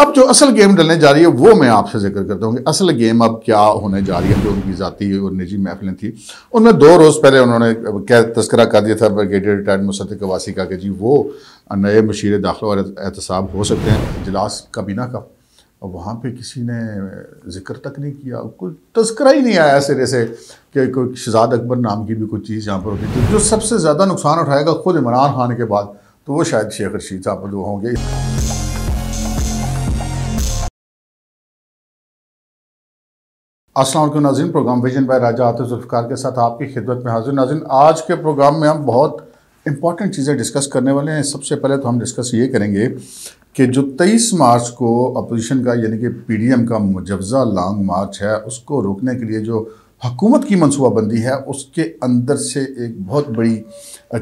اب جو اصل گیم ڈلنے جا رہی ہے وہ میں آپ سے ذکر کرتا ہوں کہ اصل گیم اب کیا ہونے جا رہی ہے. جو ان کی ذاتی اور نجی محفلیں تھیں ان میں 2 روز پہلے انہوں نے تذکرہ کر دیا تھا بریگیڈیئر ریٹائرڈ مصدق عواسی کا کہ جی وہ نئے مشیر داخلہ اور احتساب ہو سکتے ہیں اجلاس کابینہ کا. اور وہاں پہ کسی نے ذکر تک نہیں کیا, کوئی تذکرہ ہی نہیں آیا سرے سے کہ کوئی شہزاد اکبر نام کی بھی کوئی چیز یہاں پر ہوتی تھی. جو سب سے زیادہ نقصان اٹھائے گا خود عمران خان کے بعد تو وہ شاید شیخ رشید صاحب جو ہوں گے. السلام علیکم ناظرین, پروگرام ویژن بائی راجہ عاطف ذوالفقار کے ساتھ آپ کی خدمت میں حاضر. ناظرین, آج کے پروگرام میں ہم بہت امپورٹنٹ چیزیں ڈسکس کرنے والے ہیں. سب سے پہلے تو ہم ڈسکس یہ کریں گے کہ جو 23 مارچ کو اپوزیشن کا یعنی کہ پی ڈی ایم کا مجوزہ لانگ مارچ ہے اس کو روکنے کے لیے جو حکومت کی منصوبہ بندی ہے اس کے اندر سے ایک بہت بڑی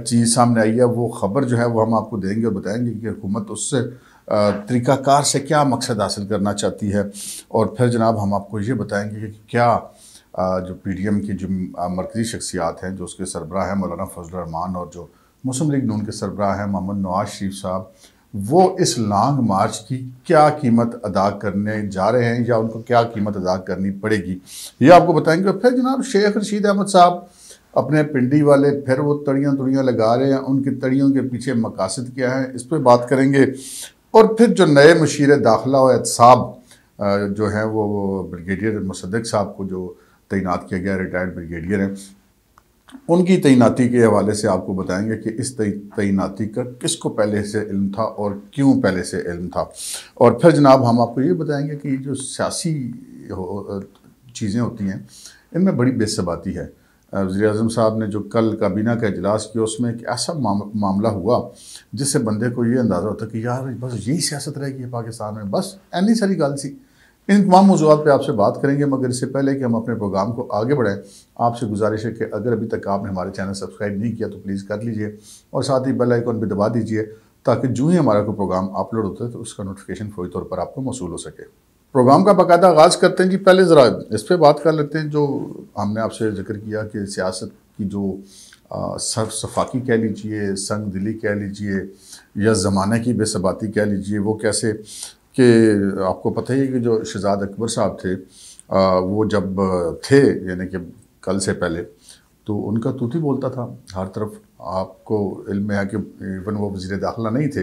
چیز سامنے آئی ہے. وہ خبر جو ہے وہ ہم آپ کو دیں گے اور بتائیں گے کہ حکومت اس سے طریقہ کار سے کیا مقصد حاصل کرنا چاہتی ہے. اور پھر جناب ہم آپ کو یہ بتائیں گے کہ کیا جو پی ڈی ایم کی جو مرکزی شخصیات ہیں جو اس کے سربراہ ہیں مولانا فضل الرحمان اور جو مسلم لیگ نون کے سربراہ ہیں محمد نواز شریف صاحب, وہ اس لانگ مارچ کی کیا قیمت ادا کرنے جا رہے ہیں یا ان کو کیا قیمت ادا کرنی پڑے گی, یہ آپ کو بتائیں گے. پھر جناب شیخ رشید احمد صاحب اپنے پنڈی والے پھر وہ تڑیاں لگا رہے ہیں, ان کی تڑیوں کے پیچھے مقاصد کیا ہے اس پہ بات کریں گے. اور پھر جو نئے مشیر داخلہ و احتساب جو ہیں وہ بریگیڈیئر مصدق صاحب کو جو تعینات کیا گیا, ریٹائرڈ بریگیڈیئر ہیں, ان کی تعیناتی کے حوالے سے آپ کو بتائیں گے کہ اس تعیناتی کا کس کو پہلے سے علم تھا اور کیوں پہلے سے علم تھا. اور پھر جناب ہم آپ کو یہ بتائیں گے کہ جو سیاسی چیزیں ہوتی ہیں ان میں بڑی بے ثباتی ہے. وزیر اعظم صاحب نے جو کل کابینہ کا اجلاس کیا اس میں ایک ایسا معاملہ ہوا جس سے بندے کو یہ اندازہ ہوتا کہ یار بس یہی سیاست رہ گئی ہے پاکستان میں, بس اینی ساری گل سی. ان تمام موضوعات پہ آپ سے بات کریں گے, مگر اس سے پہلے کہ ہم اپنے پروگرام کو آگے بڑھائیں آپ سے گزارش ہے کہ اگر ابھی تک آپ نے ہمارے چینل سبسکرائب نہیں کیا تو پلیز کر لیجئے اور ساتھ ہی بیل آئیکن بھی دبا دیجئے تاکہ جو ہی ہمارا کوئی پروگرام اپلوڈ ہوتا ہے تو اس کا نوٹیفیکیشن فوری طور پر آپ کو موصول ہو سکے. پروگرام کا باقاعدہ آغاز کرتے ہیں. جی پہلے ذرا اس پہ بات کر لیتے ہیں جو ہم نے آپ سے ذکر کیا کہ سیاست کی جو صفاقی کہہ لیجئے, سنگ دلی کہہ لیجئے یا زمانے کی بے ثباتی کہہ لیجئے, وہ کیسے کہ آپ کو پتہ ہی ہے کہ جو شہزاد اکبر صاحب تھے وہ جب تھے یعنی کہ کل سے پہلے تو ان کا طوطی بولتا تھا ہر طرف. آپ کو علم ہے کہ ایون وہ وزیر داخلہ نہیں تھے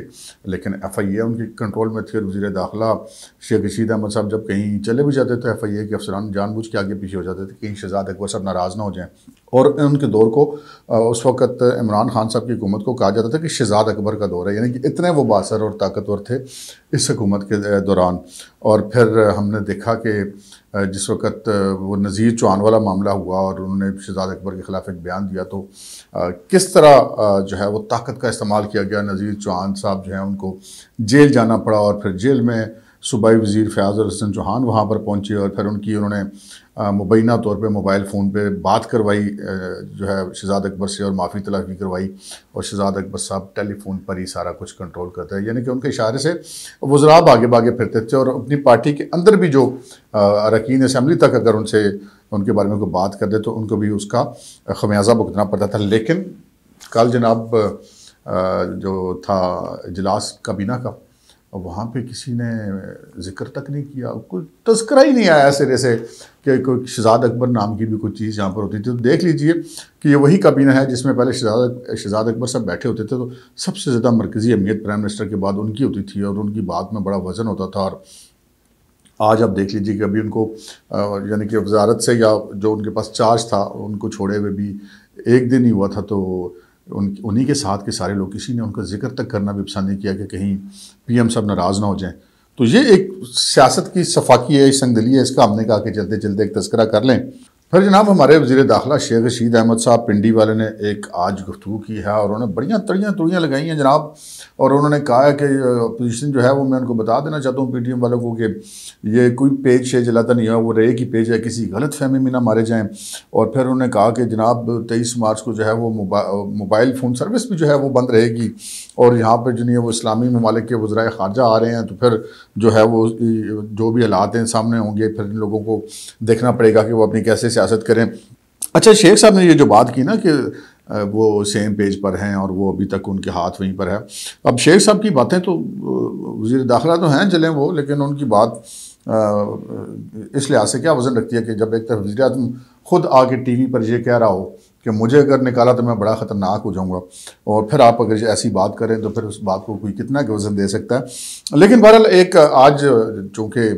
لیکن ایف آئی اے ان کی کنٹرول میں تھی, اور وزیر داخلہ شیخ رشید احمد صاحب جب کہیں چلے بھی جاتے تھے ایف آئی اے کے افسران جان بوجھ کے آگے پیچھے ہو جاتے تھے کہیں شہزاد اکبر صاحب ناراض نہ ہو جائیں. اور ان کے دور کو اس وقت عمران خان صاحب کی حکومت کو کہا جاتا تھا کہ شہزاد اکبر کا دور ہے, یعنی کہ اتنے وہ بااثر اور طاقتور تھے اس حکومت کے دوران. اور پھر ہم نے دیکھا کہ جس وقت وہ نذیر چوہان والا معاملہ ہوا اور انہوں نے شہزاد اکبر کے خلاف ایک بیان دیا تو کس طرح جو ہے وہ طاقت کا استعمال کیا گیا. نذیر چوہان صاحب جو ہیں ان کو جیل جانا پڑا اور پھر جیل میں صوبائی وزیر فیاض الحسن چوہان وہاں پر پہنچے اور پھر انہوں نے مبینہ طور پہ موبائل فون پہ بات کروائی جو ہے شہزاد اکبر سے اور معافی طلبی کروائی, اور شہزاد اکبر صاحب ٹیلی فون پر ہی سارا کچھ کنٹرول کرتے ہیں, یعنی کہ ان کے اشارے سے وزراء آگے باگے پھرتے تھے اور اپنی پارٹی کے اندر بھی جو اراکین اسمبلی تک اگر ان کے بارے میں کوئی بات کر دے تو ان کو بھی اس کا خمیازہ بھگتنا پڑتا تھا. لیکن کل جناب جو تھا اجلاس کابینہ کا وہاں پہ کسی نے ذکر تک نہیں کیا, کوئی تذکرہ ہی نہیں آیا سرے سے کہ کوئی شہزاد اکبر نام کی بھی کوئی چیز یہاں پر ہوتی تھی. تو دیکھ لیجئے کہ یہ وہی کابینہ ہے جس میں پہلے شہزاد اکبر صاحب بیٹھے ہوتے تھے تو سب سے زیادہ مرکزی اہمیت پرائم منسٹر کے بعد ان کی ہوتی تھی اور ان کی بات میں بڑا وزن ہوتا تھا. اور آج آپ دیکھ لیجئے کہ ابھی ان کو یعنی کہ وزارت سے یا جو ان کے پاس چارج تھا ان کو چھوڑے ہوئے بھی ایک دن ہی ہوا تھا تو انہی کے ساتھ کے سارے لوگ کسی نے ان کا ذکر تک کرنا بھی پسند نہیں کیا کہ کہیں پی ایم صاحب ناراض نہ ہو جائیں. تو یہ ایک سیاست کی صفاقی ہے, سنگ دلی ہے, اس کا ہم نے کہا کہ جلدی جلدی ایک تذکرہ کر لیں. پھر جناب ہمارے وزیر داخلہ شیخ رشید احمد صاحب پنڈی والے نے ایک آج گفتگو کی ہے اور انہوں نے بڑیاں تڑیاں لگائی ہیں جناب, اور انہوں نے کہا ہے کہ اپوزیشن جو ہے وہ میں ان کو بتا دینا چاہتا ہوں پی ٹی ایم والوں کو کہ یہ کوئی پیج شیج جلاتا نہیں ہے, وہ رہے کی پیج ہے, کسی غلط فہمی میں نہ مارے جائیں. اور پھر انہوں نے کہا کہ جناب 23 مارچ کو جو ہے وہ موبائل فون سروس بھی جو ہے وہ بند رہے گی, اور یہاں پہ جو نہیں ہے وہ اسلامی ممالک کے وزرائے خارجہ آ رہے ہیں تو پھر جو ہے وہ جو بھی حالات ہیں سامنے ہوں گے, پھر ان لوگوں کو دیکھنا پڑے گا کہ وہ اپنی کیسے سیاست کریں. اچھا شیخ صاحب نے یہ جو بات کی نا کہ وہ سیم پیج پر ہیں اور وہ ابھی تک ان کے ہاتھ وہیں پر ہے. اب شیخ صاحب کی باتیں تو وزیر داخلہ تو ہیں چلیں وہ، لیکن ان کی بات اس لحاظ سے کیا وزن رکھتی ہے کہ جب ایک طرف وزیر اعظم خود آ کے ٹی وی پر یہ کہہ رہا ہو کہ مجھے اگر نکالا تو میں بڑا خطرناک ہو جاؤں گا، اور پھر آپ اگر ایسی بات کریں تو پھر اس بات کو کوئی کتنا کہ وزن دے سکتا ہے. لیکن بہرحال ایک آج چونکہ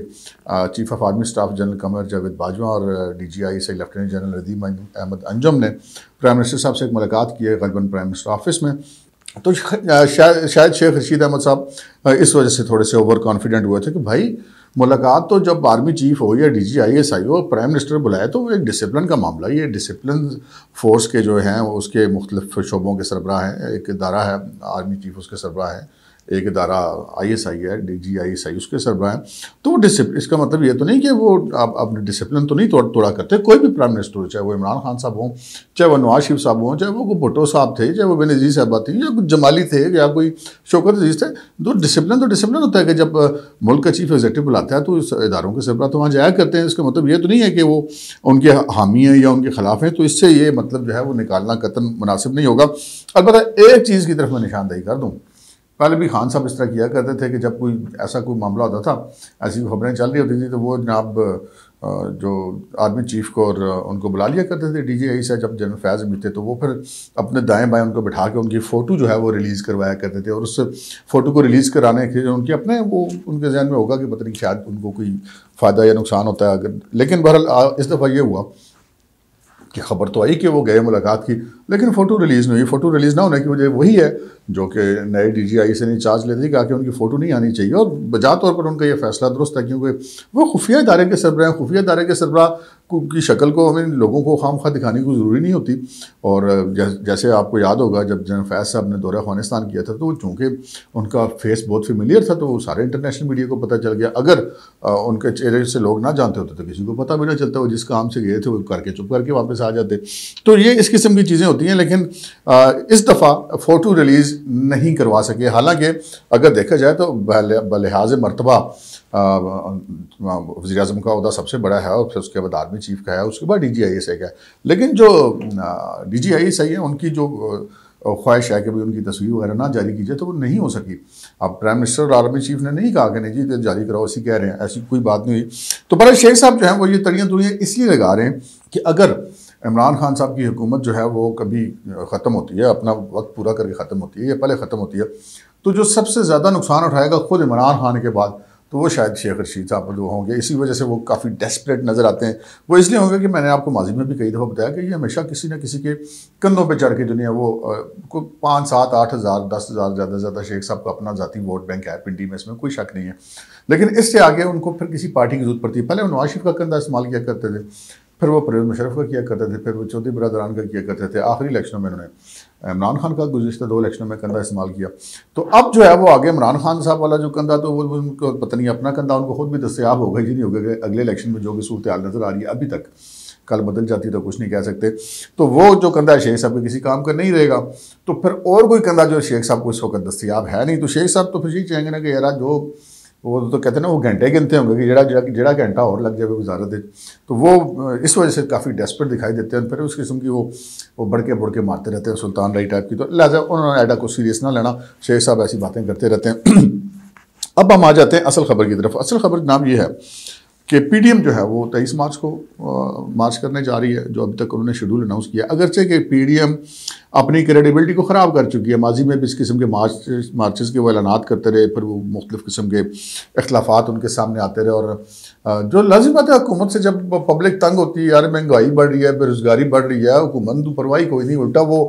chief of army staff general Qamar Javed Bajwa اور ڈی جی آئی سے لیفٹیننٹ جنرل ردیم احمد انجم نے پرائم منسٹر صاحب سے ایک ملاقات کی ہے غالباً پرائم منسٹر آفس میں، تو شاید شیخ رشید احمد صاحب اس وجہ سے تھوڑے سے اوور کانفیڈنٹ ہوئے تھے کہ بھائی ملاقات تو جب آرمی چیف ہو یا D G I S I ہو پرائم منسٹر بلائے تو وہ ایک ڈسپلن کا معاملہ، یہ ڈسپلن فورس کے جو ہیں اس کے مختلف شعبوں کے سربراہ ہیں، ایک ادارہ ہے آرمی چیف اس کے سربراہ ہیں، ایک ادارہ آئی ایس آئی ہے ڈی جی آئی ایس آئی اس کے سربراہ ہیں. تو وہ اس کا مطلب یہ تو نہیں کہ وہ آپ اپنے ڈسپلن تو نہیں توڑا کرتے. کوئی بھی پرائم منسٹر ہو، چاہے وہ عمران خان صاحب ہوں، چاہے وہ نواز شریف صاحب ہوں، چاہے وہ کوئی بھٹو صاحب تھے، چاہے وہ بینظیر صاحبہ تھیں، یا کوئی جمالی تھے یا کوئی شوکت عزیز تھے، تو ڈسپلن ہوتا ہے کہ جب ملک کا چیف ایگزیکٹو بلاتا ہے تو اس اداروں کے سربراہ تو وہاں جایا کرتے ہیں. اس کا مطلب یہ تو نہیں ہے کہ وہ ان کے حامی ہیں یا ان کے خلاف ہیں. تو اس سے یہ مطلب جو ہے وہ نکالنا قطعاً مناسب نہیں ہوگا. البتہ ایک چیز کی طرف میں نشاندہی کر دوں، پہلے بھی خان صاحب اس طرح کیا کرتے تھے کہ جب کوئی ایسا کوئی معاملہ ہوتا تھا، ایسی خبریں چل رہی ہوتی تھیں تو وہ جناب جو آرمی چیف کو اور ان کو بلا لیا کرتے تھے ڈی جی آئی سے. جب جنرل فیاض بھی تھے تو وہ پھر اپنے دائیں بائیں ان کو بٹھا کے ان کی فوٹو جو ہے وہ ریلیز کروایا کرتے تھے، اور اس فوٹو کو ریلیز کرانے کے ان کے اپنے وہ ان کے ذہن میں ہوگا کہ پتہ نہیں شاید ان کو کوئی فائدہ یا نقصان ہوتا ہے. لیکن بہرحال اس دفعہ یہ ہوا کہ خبر تو آئی کہ وہ گئے ملاقات کی، لیکن فوٹو ریلیز نہیں ہوئی. فوٹو ریلیز نہ ہونے کی وجہ وہی ہے جو کہ نئے ڈی جی آئی سے نے چارج لیتے کہا کہ ان کی فوٹو نہیں آنی چاہیے، اور بجا طور پر ان کا یہ فیصلہ درست ہے کیونکہ وہ خفیہ ادارے کے سربراہ ہیں. خفیہ ادارے کے سربراہ کی شکل کو ہمیں لوگوں کو خام خواہ دکھانے کی ضروری نہیں ہوتی. اور جیسے آپ کو یاد ہوگا جب جنرل فیاض صاحب نے دورہ افغانستان کیا تھا تو چونکہ ان کا فیس بہت فیملیئر تھا تو وہ سارے انٹرنیشنل میڈیا کو پتہ چل گیا. اگر ان کے چہرے سے لوگ نہ جانتے ہوتے تو کسی کو پتہ بھی نہ چلتا، وہ جس کام سے گئے تھے وہ کر کے چپ کر کے واپس آ جاتے. تو یہ اس قسم کی چیزیں ہوتی ہیں. لیکن اس دفعہ فوٹو ریلیز نہیں کروا سکے. حالانکہ اگر دیکھا جائے تو بلحاظ مرتبہ وزیر اعظم کا عہدہ سب سے بڑا ہے، اور پھر اس کے بعد آرمی چیف کا ہے، اس کے بعد ڈی جی آئی ایس آئی کا ہے. لیکن جو ڈی جی آئی ایس آئی ہیں ان کی جو خواہش ہے کہ ان کی تصویر وغیرہ نہ جاری کی جائے تو وہ نہیں ہو سکی. اب پرائم منسٹر اور آرمی چیف نے نہیں کہا کہ نہیں جی جاری کراؤ، اسی کہہ رہے ہیں، ایسی کوئی بات نہیں ہوئی. تو پر شیخ صاحب جو ہیں وہ یہ تڑیاں اس لیے لگا رہے ہیں کہ اگر عمران خان صاحب کی حکومت جو ہے وہ کبھی ختم ہوتی ہے، اپنا وقت پورا کر کے ختم ہوتی ہے یا پہلے ختم ہوتی ہے، تو جو سب سے زیادہ نقصان اٹھائے گا خود عمران خان کے بعد تو وہ شاید شیخ رشید صاحب جو ہوں گے. اسی وجہ سے وہ کافی ڈیسپریٹ نظر آتے ہیں. وہ اس لیے ہوں گے کہ میں نے آپ کو ماضی میں بھی کئی دفعہ بتایا کہ یہ ہمیشہ کسی نہ کسی کے کندھوں پہ چڑھ کے جو ہے وہ 5 7 8 ہزار 10 ہزار زیادہ سے زیادہ شیخ صاحب کا اپنا ذاتی ووٹ بینک ہے پنڈی میں، اس میں کوئی شک نہیں ہے. لیکن اس سے آگے ان کو پھر کسی پارٹی کی ضرورت پڑتی ہے. پہلے وہ نواز شریف کا کندھا استعمال کیا کرتے تھے، پھر وہ پرویز مشرف کا کیا کرتے تھے، پھر وہ چودھری برادران کا کیا کرتے تھے. آخری الیکشنوں میں انہوں نے عمران خان کا گزشتہ 2 الیکشنوں میں کندھا استعمال کیا. تو اب جو ہے وہ آگے عمران خان صاحب والا جو کندھا تو وہ ان کو پتہ نہیں اپنا کندھا ان کو خود بھی دستیاب ہوگا جی نہیں ہوگا کہ اگلے الیکشن میں جو بھی صورتحال نظر آ رہی ہے ابھی تک، کل بدل جاتی تو کچھ نہیں کہہ سکتے. تو وہ جو کندھا ہے شیخ صاحب کے کسی کام کا نہیں رہے گا. تو پھر اور کوئی کندھا جو شیخ صاحب کو اس وقت دستیاب ہے نہیں. تو شیخ صاحب تو پھر یہی چاہیں گے نا کہ یار جو وہ تو کہتے ہیں نا وہ گھنٹے گنتے ہوں گے کہ جڑا گھنٹہ اور لگ جائے وزارت ہے. تو وہ اس وجہ سے کافی ڈیسپریٹ دکھائی دیتے ہیں. پھر اس قسم کی وہ بڑھ کے مارتے رہتے ہیں سلطان رائی ٹائپ کی. تو لہٰذا انہوں نے ایڈا کو سیریس نہ لینا. شیخ صاحب ایسی باتیں کرتے رہتے ہیں. اب ہم آ جاتے ہیں اصل خبر کی طرف. اصل خبر جناب یہ ہے کہ پی ڈی ایم جو ہے وہ 23 مارچ کو مارچ کرنے جا رہی ہے، جو ابھی تک انہوں نے شیڈول اناؤنس کیا. اگرچہ کہ پی ڈی ایم اپنی کریڈیبلٹی کو خراب کر چکی ہے. ماضی میں بھی اس قسم کے مارچز کے وہ اعلانات کرتے رہے، پھر وہ مختلف قسم کے اختلافات ان کے سامنے آتے رہے. اور جو لازم بات ہے حکومت سے جب پبلک تنگ ہوتی ہے، یار مہنگائی بڑھ رہی ہے، بے روزگاری بڑھ رہی ہے، حکومت تو پرواہی کوئی نہیں، الٹا وہ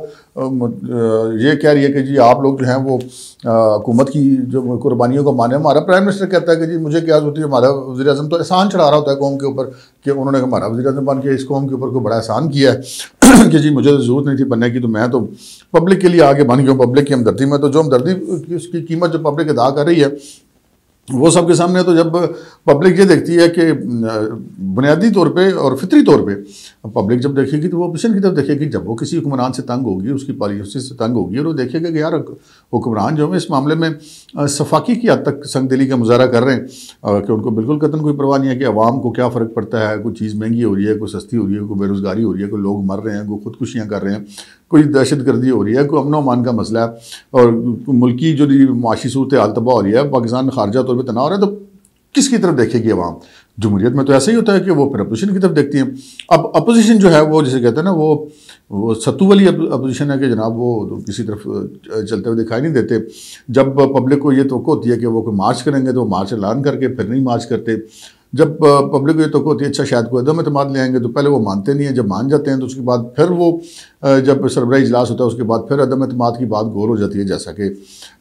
یہ کہہ رہی ہے کہ جی آپ لوگ جو ہیں وہ حکومت کی جو قربانیوں کو مانے. ہمارا پرائم منسٹر کہتا ہے کہ جی مجھے کیا ضرورت ہے، ہمارا وزیر اعظم تو احسان چڑھا رہا ہوتا ہے قوم کے اوپر کہ انہوں نے ہمارا وزیر اعظم بن کے اس قوم کے اوپر کوئی بڑا احسان کیا ہے کہ جی مجھے ضرورت نہیں تھی بننے کی، تو میں تو پبلک کے لیے آگے بن گیا ہوں، پبلک کی ہمدردی میں. تو جو ہمدردی اس کی قیمت جو پبلک ادا کر رہی ہے وہ سب کے سامنے. تو جب پبلک یہ دیکھتی ہے کہ بنیادی طور پہ اور فطری طور پہ پبلک جب دیکھے گی تو وہ اپوزیشن کی طرف دیکھے گی. جب وہ کسی حکمران سے تنگ ہوگی، اس کی پالیسی سے تنگ ہوگی، اور وہ دیکھے گا کہ یار حکمران جو ہے اس معاملے میں صفاقی کی حد تک سنگ دلی کا مظاہرہ کر رہے ہیں کہ ان کو بالکل قطعاً کوئی پرواہ نہیں ہے کہ عوام کو کیا فرق پڑتا ہے، کوئی چیز مہنگی ہو رہی ہے، کوئی سستی ہو رہی ہے، کوئی بے روزگاری ہو رہی ہے، کوئی لوگ مر رہے ہیں، کوئی خودکشیاں کر رہے ہیں. کوئی دہشت گردی ہو رہی ہے، کوئی امن و امان کا مسئلہ ہے اور ملکی جو معاشی صورتحال تباہ ہو رہی ہے، پاکستان خارجہ طور پہ تناؤ ہو رہا ہے، تو کس کی طرف دیکھے گی عوام؟ جمہوریت میں تو ایسا ہی ہوتا ہے کہ وہ پھر اپوزیشن کی طرف دیکھتی ہیں۔ اب اپوزیشن جو ہے وہ جسے کہتے ہیں نا وہ ستو والی اپوزیشن ہے کہ جناب وہ کسی طرف چلتے ہوئے دکھائی نہیں دیتے۔ جب پبلک کو یہ توقع ہوتی ہے کہ وہ کوئی مارچ کریں گے تو وہ مارچ اعلان کر کے پھر نہیں مارچ کرتے۔ جب پبلک کو یہ توقع ہوتی ہے اچھا شاید کوئی عدم اعتماد لے آئیں گے تو پہلے وہ مانتے نہیں ہیں، جب مان جاتے ہیں تو اس کے بعد پھر وہ جب سربراہی اجلاس ہوتا ہے اس کے بعد پھر عدم اعتماد کی بات گول ہو جاتی ہے، جیسا کہ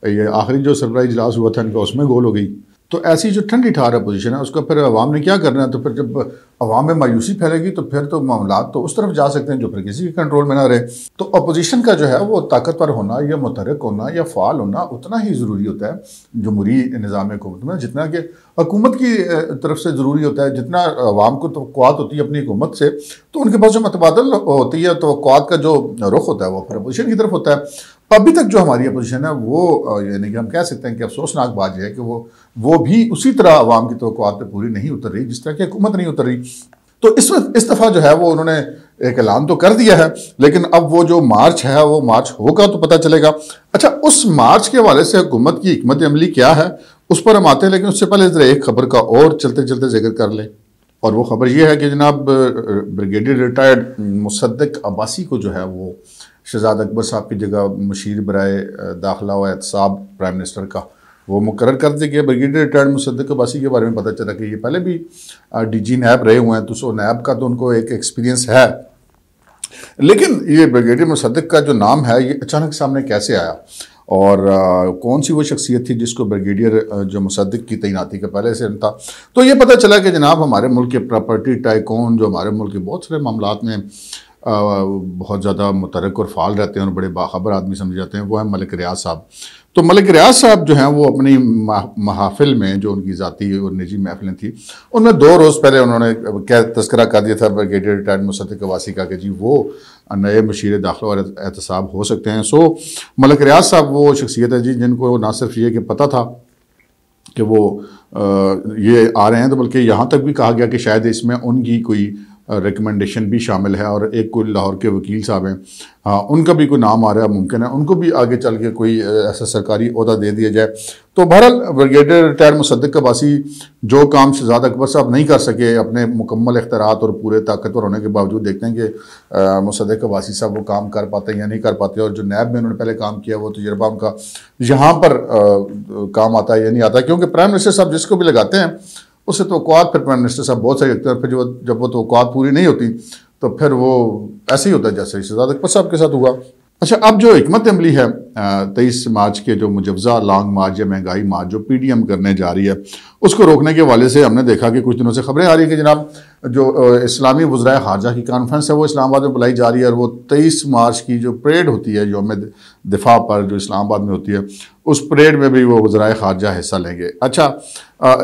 یہ آخری جو سربراہی اجلاس ہوا تھا ان کا اس میں گول ہو گئی۔ تو ایسی جو ٹھنڈی ٹھار اپوزیشن ہے اس کا پھر عوام نے کیا کرنا ہے؟ تو پھر جب عوام میں مایوسی پھیلے گی تو پھر تو معاملات تو اس طرف جا سکتے ہیں جو پھر کسی کے کنٹرول میں نہ رہے۔ تو اپوزیشن کا جو ہے وہ طاقتور ہونا یا متحرک ہونا یا فعال ہونا اتنا ہی ضروری ہوتا ہے جمہوری نظام حکومت میں، جتنا کہ حکومت کی طرف سے ضروری ہوتا ہے۔ جتنا عوام کو توقعات ہوتی ہے اپنی حکومت سے، تو ان کے پاس جو متبادل ہوتی ہے توقعات کا جو رخ ہوتا ہے وہ پھر اپوزیشن کی طرف ہوتا ہے۔ ابھی تک جو ہماری اپوزیشن ہے وہ یعنی کہ ہم کہہ سکتے ہیں کہ افسوسناک بات یہ ہے کہ وہ بھی اسی طرح عوام کی توقعات پہ پوری نہیں اتر رہی جس طرح کی حکومت نہیں اتر رہی۔ تو اس دفعہ جو ہے وہ انہوں نے ایک اعلان تو کر دیا ہے، لیکن اب وہ جو مارچ ہے وہ مارچ ہوگا تو پتہ چلے گا۔ اچھا، اس مارچ کے حوالے سے حکومت کی حکمت عملی کیا ہے اس پر ہم آتے ہیں، لیکن اس سے پہلے ذرا ایک خبر کا اور چلتے چلتے ذکر کر لیں، اور وہ خبر یہ ہے کہ جناب بریگیڈیئر ریٹائرڈ مصدق عباسی کو جو ہے وہ شہزاد اکبر صاحب کی جگہ مشیر برائے داخلہ و احتساب پرائم منسٹر کا وہ مقرر کر دیا گیا۔ بریگیڈیئر ریٹائرڈ مصدق عباسی کے بارے میں پتہ چلا کہ یہ پہلے بھی ڈی جی نیب رہے ہوئے ہیں، تو سو نیب کا تو ان کو ایک ایکسپیرینس ہے، لیکن یہ بریگیڈیئر مصدق کا جو نام ہے یہ اچانک سامنے کیسے آیا اور کون سی وہ شخصیت تھی جس کو بریگیڈیئر جو مصدق کی تعیناتی کا پہلے سے تھا؟ تو یہ پتہ چلا کہ جناب ہمارے ملک کے پراپرٹی ٹائکون جو ہمارے ملک کے بہت سارے معاملات میں بہت زیادہ متحرک اور فعال رہتے ہیں اور بڑے باخبر آدمی سمجھ جاتے ہیں، وہ ہیں ملک ریاض صاحب۔ تو ملک ریاض صاحب جو ہیں وہ اپنی محافل میں جو ان کی ذاتی اور نجی محفلیں تھیں ان میں 2 روز پہلے انہوں نے تذکرہ کر دیا تھا بریگیڈیئر ریٹائرڈ مصدق عباسی کا کہ جی وہ نئے مشیر داخلہ اور احتساب ہو سکتے ہیں۔ سو ملک ریاض صاحب وہ شخصیت ہے جی جن کو نہ صرف یہ کہ پتہ تھا کہ وہ یہ آ رہے ہیں، تو بلکہ یہاں تک بھی کہا گیا کہ شاید اس میں ان کی کوئی ریکمنڈیشن بھی شامل ہے، اور ایک کوئی لاہور کے وکیل صاحب ہیں ان کا بھی کوئی نام آ رہا ہے، ممکن ہے ان کو بھی آگے چل کے کوئی ایسا سرکاری عہدہ دے دیا جائے۔ تو بہرحال بریگیڈیئر ریٹائرڈ مصدق عباسی جو کام شہزاد اکبر صاحب نہیں کر سکے اپنے مکمل اختیارات اور پورے طاقتور ہونے کے باوجود، دیکھتے ہیں کہ مصدق عباسی صاحب وہ کام کر پاتے ہیں یا نہیں کر پاتے، اور جو نیب میں انہوں نے پہلے کام کیا وہ تجربہ ان کا یہاں پر کام آتا ہے یا نہیں آتا، کیونکہ پرائم منسٹر صاحب جس کو بھی لگاتے ہیں اس سے توقعات پھر پرائم منسٹر صاحب بہت ساری رکھتے ہیں، پھر جب وہ توقعات پوری نہیں ہوتی تو پھر وہ ایسے ہی ہوتا ہے جیسے شہزاد اکبر صاحب کے ساتھ ہوا۔ اچھا، اب جو حکمت عملی ہے 23 مارچ کے جو مجوزہ لانگ مارچ یا مہنگائی مارچ جو پی ڈی ایم کرنے جا رہی ہے اس کو روکنے کے حوالے سے ہم نے دیکھا کہ کچھ دنوں سے خبریں آ رہی ہیں کہ جناب جو اسلامی وزرائے خارجہ کی کانفرنس ہے وہ اسلام آباد میں بلائی جا رہی ہے، اور وہ 23 مارچ کی جو پریڈ ہوتی ہے یوم دفاع پر جو اسلام آباد میں ہوتی ہے اس پریڈ میں بھی وہ وزرائے خارجہ حصہ لیں گے۔ اچھا،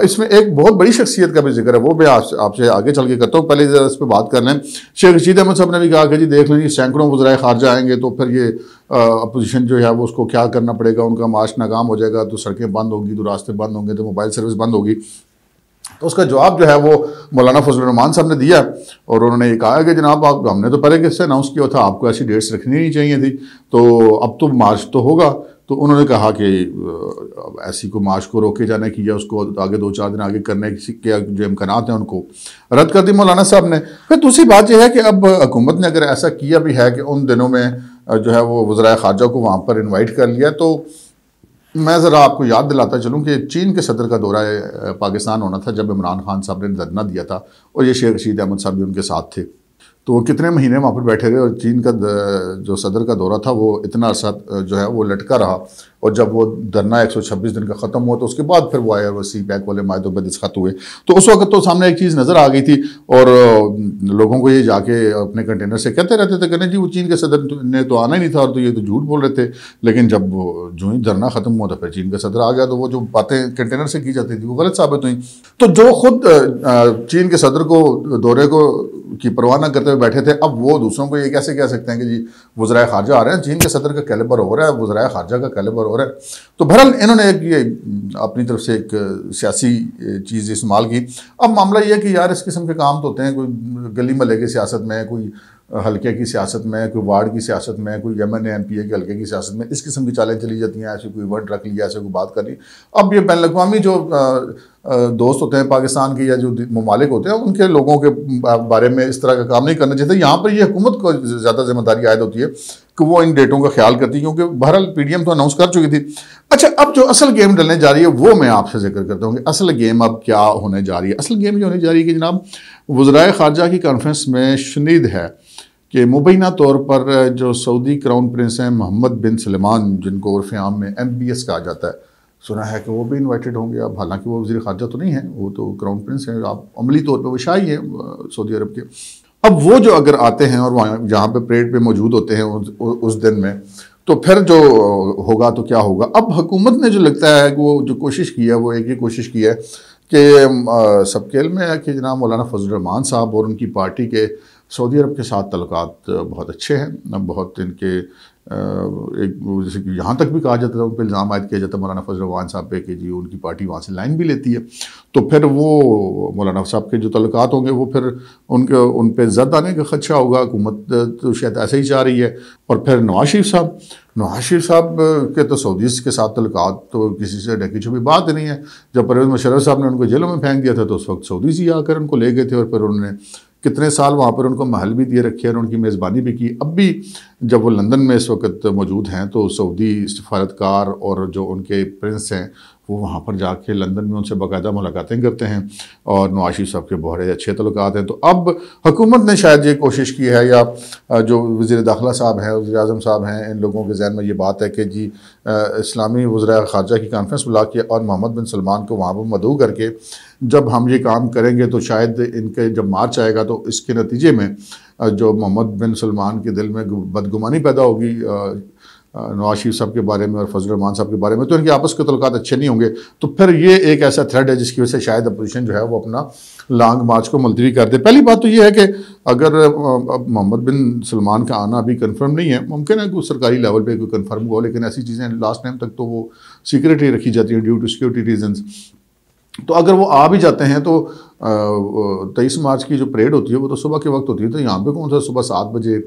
اس میں ایک بہت بڑی شخصیت کا بھی ذکر ہے، وہ بھی آپ سے آگے چل کے کرتا ہوں، پہلے ذرا اس پہ بات کر لیں۔ شیخ رشید احمد صاحب نے بھی کہا کہ جی دیکھ لیں سینکڑوں وزرائے خارجہ آئیں گے تو پھر یہ اپوزیشن جو ہے وہ اس کو کیا کرنا پڑے گا، ان کا مارچ ناکام ہو جائے گا تو سڑکیں بند ہوگی، تو راستے بند ہوں گے، تو موبائل سروس بند ہوگی۔ تو اس کا جواب جو ہے وہ مولانا فضل الرحمان صاحب نے دیا، اور انہوں نے یہ کہا کہ جناب ہم نے تو پہلے کس سے اناؤنس کیا تھا، آپ کو ایسی ڈیٹس رکھنی نہیں چاہیے تھی، تو اب تو مارچ تو ہوگا۔ تو انہوں نے کہا کہ ایسی کو مارچ کو روکے جانے کی یا اس کو آگے 2-4 دن آگے کرنے کے جو امکانات ہیں ان کو رد کر دی مولانا صاحب نے۔ پھر دوسری بات یہ ہے کہ اب حکومت نے اگر ایسا کیا بھی ہے کہ ان دنوں میں جو ہے وہ وزرائے خارجہ کو وہاں پر انوائٹ کر لیا، تو میں ذرا آپ کو یاد دلاتا چلوں کہ چین کے صدر کا دورہ پاکستان ہونا تھا جب عمران خان صاحب نے دھرنا دیا تھا، اور یہ شیخ رشید احمد صاحب بھی ان کے ساتھ تھے، تو وہ کتنے مہینے وہاں پر بیٹھے رہے، اور چین کا جو صدر کا دورہ تھا وہ اتنا عرصہ جو ہے وہ لٹکا رہا، اور جب وہ دھرنا 126 دن کا ختم ہوا تو اس کے بعد پھر وہ آیا وہ سی پیک والے معاہدوں پہ دستخط ہوئے، تو اس وقت تو سامنے ایک چیز نظر آ گئی تھی، اور لوگوں کو یہ جا کے اپنے کنٹینر سے کہتے رہتے تھے کہ نہیں جی وہ چین کے صدر نے تو آنا ہی نہیں تھا، اور تو یہ تو جھوٹ بول رہے تھے، لیکن جب وہ جو ہی دھرنا ختم ہوا تو پھر چین کا صدر آ گیا، تو وہ جو باتیں کنٹینر سے کی جاتی تھی وہ غلط ثابت ہوئیں۔ تو جو خود چین کے صدر کو دورے کو کی پرواہ نہ کرتے ہوئے بیٹھے تھے، اب وہ دوسروں کو یہ کیسے کہہ سکتے ہیں کہ جی وزرائے خارجہ آ رہے ہیں، چین کے صدر کا کیلیبر ہو رہا ہے، وزرائے خارجہ کا کیلیبر ہو رہا ہے۔ تو بہرحال انہوں نے ایک یہ اپنی طرف سے ایک سیاسی چیز استعمال کی۔ اب معاملہ یہ ہے کہ یار اس قسم کے کام تو ہوتے ہیں، کوئی گلی محلے کی سیاست میں کوئی حلقے کی سیاست میں، کوئی وارڈ کی سیاست میں، کوئی MNA MPA کے حلقے کی سیاست میں اس قسم کی چالیں چلی جاتی ہیں، ایسے کوئی ورڈ رکھ لیا، ایسے کوئی بات کر لی۔ اب یہ بین الاقوامی جو دوست ہوتے ہیں پاکستان کے یا جو ممالک ہوتے ہیں، ان کے لوگوں کے بارے میں اس طرح کا کام نہیں کرنا چاہتے۔ یہاں پر یہ حکومت کو زیادہ ذمہ داری عائد ہوتی ہے کہ وہ ان ڈیٹوں کا خیال کرتی ہے، کیونکہ بہرحال PDM تو اناؤنس کر چکی تھی۔ اچھا، اب جو اصل گیم ڈلنے جا رہی ہے وہ میں آپ سے ذکر کرتا ہوں کہ اصل گیم اب کیا ہونے جا رہی ہے۔ اصل گیم یہ ہونے جا رہی ہے کہ جناب وزرائے خارجہ کی کانفرنس میں شنید ہے کہ مبینہ طور پر جو سعودی کراؤن پرنس ہیں محمد بن سلمان، جن کو عرف عام میں MBS کہا جاتا ہے، سنا ہے کہ وہ بھی انوائٹڈ ہوں گے۔ اب حالانکہ وہ وزیر خارجہ تو نہیں ہیں، وہ تو کراؤن پرنس ہیں، آپ عملی طور پہ وہ شاہی ہیں سعودی عرب کے۔ اب وہ جو اگر آتے ہیں اور وہاں جہاں پہ پریڈ پہ موجود ہوتے ہیں اس دن میں، تو پھر جو ہوگا تو کیا ہوگا۔ اب حکومت نے جو لگتا ہے کہ وہ جو کوشش کی ہے وہ ایک ہی کوشش کی ہے کہ سب کے علم میں ہے کہ جناب مولانا فضل الرحمان صاحب اور ان کی پارٹی کے سعودی عرب کے ساتھ تعلقات بہت اچھے ہیں، بہت ان کے ایک جیسے کہ یہاں تک بھی کہا جاتا ہے، ان پہ الزام عائد کیا جاتا ہے مولانا فضل الرحمان صاحب پہ کہ جی ان کی پارٹی وہاں سے لائن بھی لیتی ہے، تو پھر وہ مولانا صاحب کے جو تعلقات ہوں گے وہ پھر ان پہ زد آنے کا خدشہ ہوگا۔ حکومت تو شاید ایسے ہی چاہ رہی ہے۔ اور پھر نواز شریف صاحب کے تو سعودیز کے ساتھ تعلقات تو کسی سے ڈھکی چھپی بات نہیں ہے۔ جب پرویز مشرف صاحب نے ان کو جیلوں میں پھینک دیا تھا تو اس وقت سعودیز ہی آ کر ان کو لے گئے تھے، اور پھر انہوں نے کتنے سال وہاں پر ان کو محل بھی دیے رکھے اور ان کی میزبانی بھی کی۔ اب بھی جب وہ لندن میں اس وقت موجود ہیں تو سعودی سفارتکار اور جو ان کے پرنس ہیں وہ وہاں پر جا کے لندن میں ان سے باقاعدہ ملاقاتیں کرتے ہیں، اور نواز شریف صاحب کے بہت اچھے تعلقات ہیں۔ تو اب حکومت نے شاید یہ کوشش کی ہے، یا جو وزیر داخلہ صاحب ہیں، وزیر اعظم صاحب ہیں، ان لوگوں کے ذہن میں یہ بات ہے کہ جی اسلامی وزرائے خارجہ کی کانفرنس بلا کے اور محمد بن سلمان کو وہاں پر مدعو کر کے جب ہم یہ کام کریں گے تو شاید ان کے جب مارچ آئے گا تو اس کے نتیجے میں جو محمد بن سلمان کے دل میں بدگمانی پیدا ہوگی نواز شریف صاحب کے بارے میں اور فضل الرحمان صاحب کے بارے میں، تو ان کے آپس کے تعلقات اچھے نہیں ہوں گے، تو پھر یہ ایک ایسا تھریڈ ہے جس کی وجہ سے شاید اپوزیشن جو ہے وہ اپنا لانگ مارچ کو ملتوی کر دے۔ پہلی بات تو یہ ہے کہ اگر محمد بن سلمان کا آنا ابھی کنفرم نہیں ہے، ممکن ہے کہ سرکاری لیول پہ کوئی کنفرم ہو، لیکن ایسی چیزیں لاسٹ ٹائم تک تو وہ سیکرٹ ہی رکھی جاتی ہیں ڈیو ٹو سیکورٹی ریزنز۔ تو اگر وہ آ بھی جاتے ہیں تو 23 مارچ کی جو پریڈ ہوتی ہے وہ تو صبح کے وقت ہوتی ہے، تو یہاں پہ کون سا صبح 7 بجے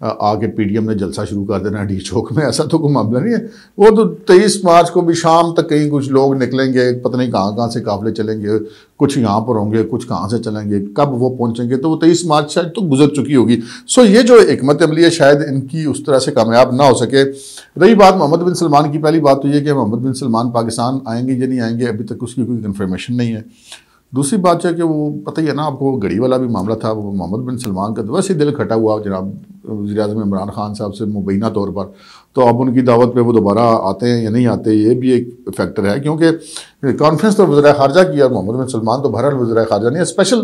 آ کے PDM نے جلسہ شروع کر دینا ڈی چوک میں، ایسا تو کوئی معاملہ نہیں ہے۔ وہ تو 23 مارچ کو بھی شام تک کہیں کچھ لوگ نکلیں گے، پتہ نہیں کہاں سے قافلے چلیں گے، کچھ یہاں پر ہوں گے، کچھ کہاں سے چلیں گے، کب وہ پہنچیں گے، تو وہ 23 مارچ شاید تو گزر چکی ہوگی۔ سو یہ جو حکمت عملی ہے شاید ان کی اس طرح سے کامیاب نہ ہو سکے۔ رہی بات محمد بن سلمان کی، پہلی بات تو یہ کہ محمد بن سلمان پاکستان آئیں گے یا نہیں آئیں گے، ابھی تک اس کی کوئی کنفرمیشن نہیں ہے۔ دوسری بات ہے کہ وہ پتہ ہی ہے نا آپ کو، گھڑی والا بھی معاملہ تھا، وہ محمد بن سلمان کا تو ویسے دل کھٹا ہوا جناب وزیر اعظم عمران خان صاحب سے مبینہ طور پر، تو اب ان کی دعوت پہ وہ دوبارہ آتے ہیں یا نہیں آتے، یہ بھی ایک فیکٹر ہے، کیونکہ کانفرنس تو وزرائے خارجہ کی اور محمد بن سلمان تو بہرحال وزرائے خارجہ نہیں ہے، اسپیشل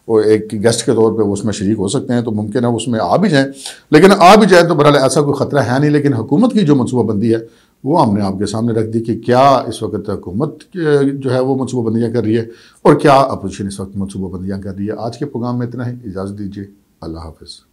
وہ ایک گیسٹ کے طور پہ وہ اس میں شریک ہو سکتے ہیں، تو ممکن ہے اس میں آ بھی جائیں، لیکن آ بھی جائیں تو بہرحال ایسا کوئی خطرہ ہے نہیں۔ لیکن حکومت کی جو منصوبہ بندی ہے وہ ہم نے آپ کے سامنے رکھ دی کہ کیا اس وقت حکومت جو ہے وہ منصوبہ بندیاں کر رہی ہے اور کیا اپوزیشن اس وقت منصوبہ بندیاں کر رہی ہے۔ آج کے پروگرام میں اتنا ہی، اجازت دیجیے، اللہ حافظ۔